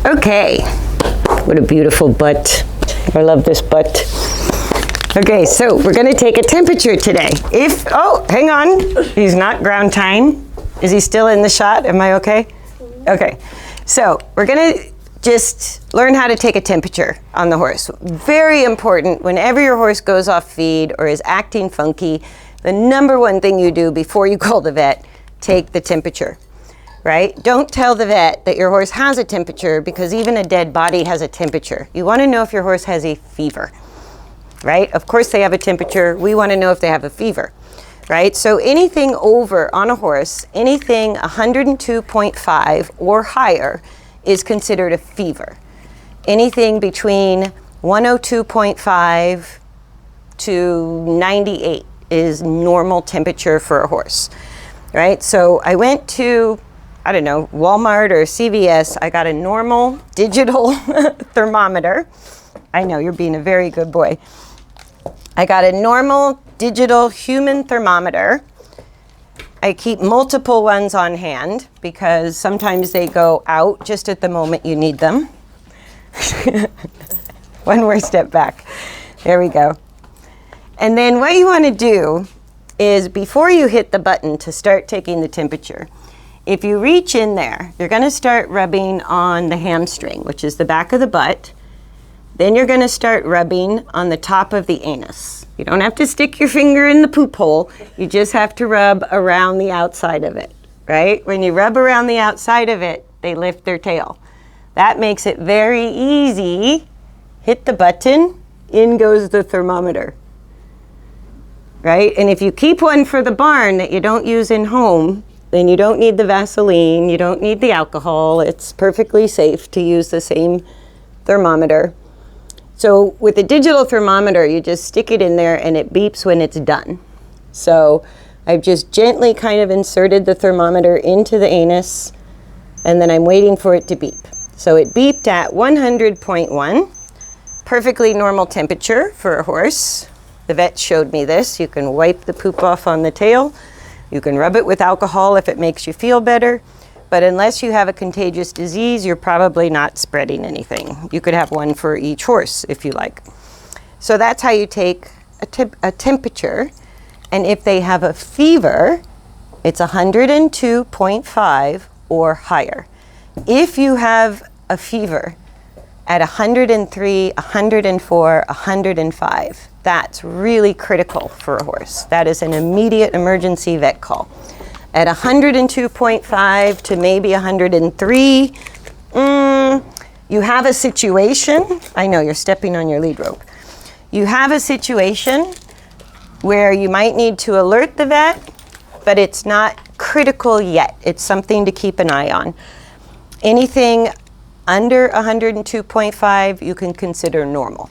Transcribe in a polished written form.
Okay, what a beautiful butt. I love this butt. Okay, so we're gonna take a temperature today. Oh, hang on, he's not ground tying. Is he still in the shot? Am I okay? Okay, so we're gonna just learn how to take a temperature on the horse. Very important, whenever your horse goes off feed or is acting funky, the number one thing you do before you call the vet, take the temperature, right? Don't tell the vet that your horse has a temperature, because even a dead body has a temperature. You wanna know if your horse has a fever, right? Of course they have a temperature. We wanna know if they have a fever, right? So anything over on a horse, anything 102.5 or higher is considered a fever. Anything between 102.5 to 98 is normal temperature for a horse, right? So I went to, I don't know, Walmart or CVS. I got a normal digital thermometer. I know, you're being a very good boy. I got a normal digital human thermometer. I keep multiple ones on hand because sometimes they go out just at the moment you need them. One more step back. There we go. And then what you want to do is, before you hit the button to start taking the temperature, if you reach in there, you're going to start rubbing on the hamstring, which is the back of the butt. Then you're going to start rubbing on the top of the anus. You don't have to stick your finger in the poop hole. You just have to rub around the outside of it, right? When you rub around the outside of it, they lift their tail. That makes it very easy. Hit the button, in goes the thermometer, right? And if you keep one for the barn that you don't use in home, then you don't need the Vaseline, you don't need the alcohol. It's perfectly safe to use the same thermometer. So with a digital thermometer, you just stick it in there and it beeps when it's done. So I've just gently kind of inserted the thermometer into the anus, and then I'm waiting for it to beep. So it beeped at 100.1, perfectly normal temperature for a horse. The vet showed me this. You can wipe the poop off on the tail. You can rub it with alcohol if it makes you feel better. But unless you have a contagious disease, you're probably not spreading anything. You could have one for each horse if you like. So that's how you take a temperature. And if they have a fever, it's 102.5 or higher. If you have a fever at 103, 104, 105, that's really critical for a horse. That is an immediate emergency vet call. At 102.5 to maybe 103, you have a situation. I know, you're stepping on your lead rope. You have a situation where you might need to alert the vet, but it's not critical yet. It's something to keep an eye on. Anything under 102.5 you can consider normal.